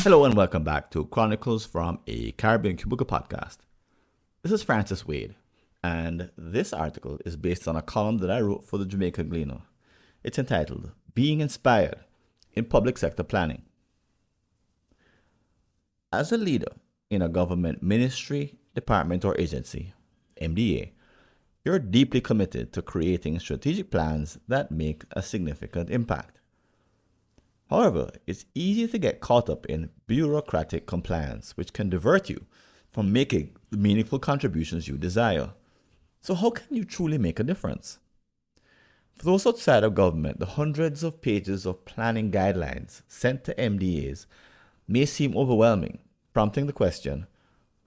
Hello and welcome back to Chronicles from a Caribbean Cubicle podcast. This is Francis Wade, and this article is based on a column that I wrote for the Jamaica Gleaner. It's entitled, Being Inspired in Public Sector Planning. As a leader in a government ministry, department, or agency, MDA, you're deeply committed to creating strategic plans that make a significant impact. However, it's easy to get caught up in bureaucratic compliance, which can divert you from making the meaningful contributions you desire. So how can you truly make a difference? For those outside of government, the hundreds of pages of planning guidelines sent to MDAs may seem overwhelming, prompting the question,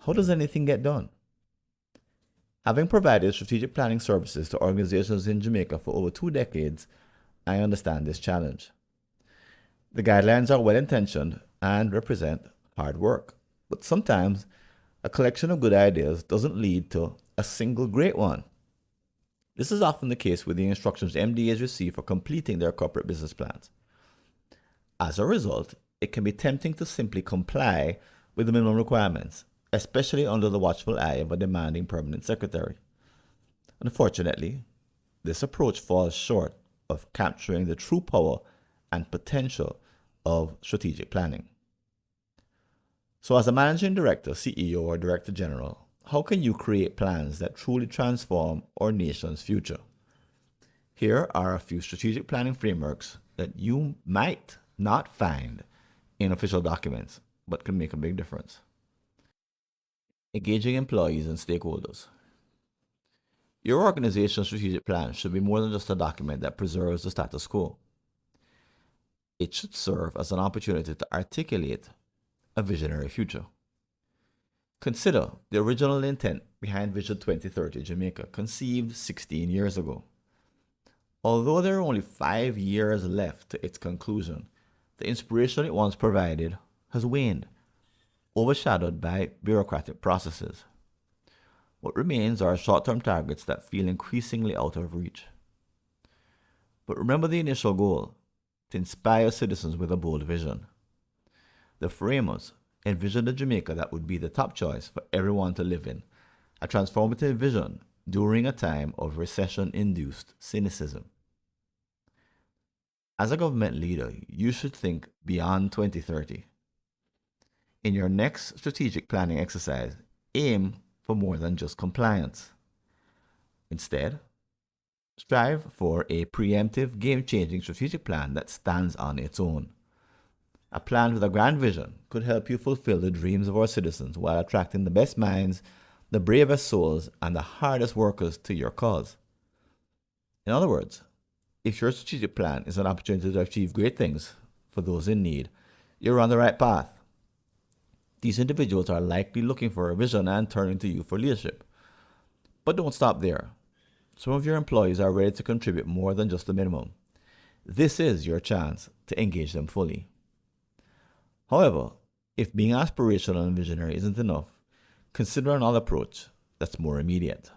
how does anything get done? Having provided strategic planning services to organizations in Jamaica for over 2 decades, I understand this challenge. The guidelines are well-intentioned and represent hard work, but sometimes a collection of good ideas doesn't lead to a single great one. This is often the case with the instructions MDAs receive for completing their corporate business plans. As a result, it can be tempting to simply comply with the minimum requirements, especially under the watchful eye of a demanding permanent secretary. Unfortunately, this approach falls short of capturing the true power and potential of strategic planning. So as a managing director, CEO, or director general, how can you create plans that truly transform our nation's future? Here are a few strategic planning frameworks that you might not find in official documents, but can make a big difference. Engaging employees and stakeholders. Your organization's strategic plan should be more than just a document that preserves the status quo. It should serve as an opportunity to articulate a visionary future. Consider the original intent behind Vision 2030 Jamaica, conceived 16 years ago. Although there are only 5 years left to its conclusion, the inspiration it once provided has waned, overshadowed by bureaucratic processes. What remains are short-term targets that feel increasingly out of reach. But remember the initial goal, to inspire citizens with a bold vision. The framers envisioned a Jamaica that would be the top choice for everyone to live in, a transformative vision during a time of recession-induced cynicism. As a government leader, you should think beyond 2030. In your next strategic planning exercise, aim for more than just compliance. Instead, strive for a preemptive, game-changing strategic plan that stands on its own. A plan with a grand vision could help you fulfill the dreams of our citizens while attracting the best minds, the bravest souls, and the hardest workers to your cause. In other words, if your strategic plan is an opportunity to achieve great things for those in need, you're on the right path. These individuals are likely looking for a vision and turning to you for leadership. But don't stop there. Some of your employees are ready to contribute more than just the minimum. This is your chance to engage them fully. However, if being aspirational and visionary isn't enough, consider another approach that's more immediate.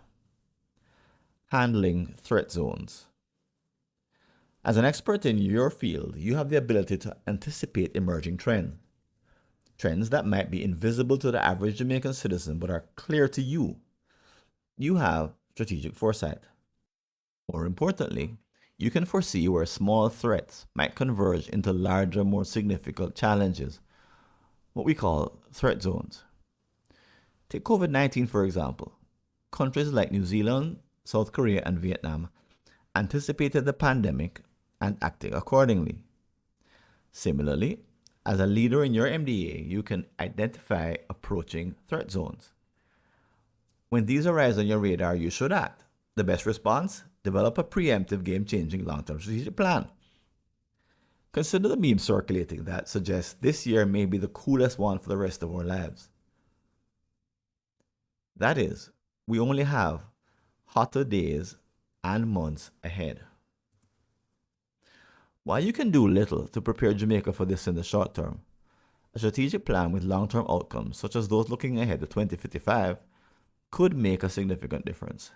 Handling threat zones. As an expert in your field, you have the ability to anticipate emerging trends. Trends that might be invisible to the average Jamaican citizen but are clear to you. You have strategic foresight. More importantly, you can foresee where small threats might converge into larger, more significant challenges, what we call threat zones. Take COVID-19 for example. Countries like New Zealand, South Korea, and Vietnam anticipated the pandemic and acted accordingly. Similarly, as a leader in your MDA, you can identify approaching threat zones. When these arise on your radar, you should act. The best response? Develop a preemptive, game-changing long-term strategic plan. Consider the meme circulating that suggests this year may be the coolest one for the rest of our lives. That is, we only have hotter days and months ahead. While you can do little to prepare Jamaica for this in the short term, a strategic plan with long-term outcomes, such as those looking ahead to 2055, could make a significant difference.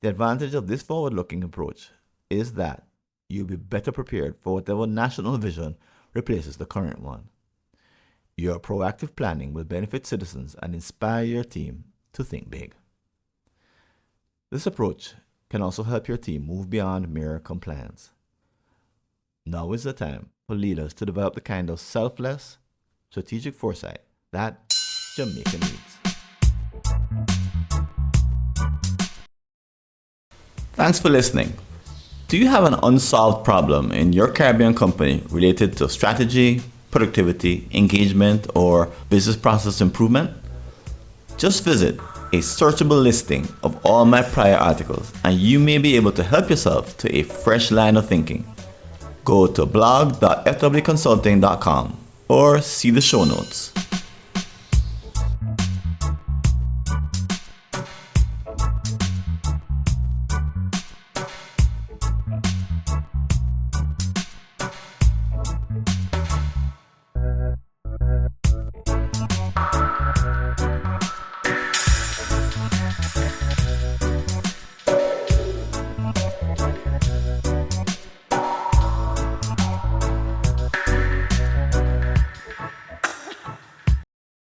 The advantage of this forward-looking approach is that you'll be better prepared for whatever national vision replaces the current one. Your proactive planning will benefit citizens and inspire your team to think big. This approach can also help your team move beyond mere compliance. Now is the time for leaders to develop the kind of selfless, strategic foresight that Jamaica needs. Thanks for listening. Do you have an unsolved problem in your Caribbean company related to strategy, productivity, engagement, or business process improvement? Just visit a searchable listing of all my prior articles and you may be able to help yourself to a fresh line of thinking. Go to blog.fwconsulting.com or see the show notes.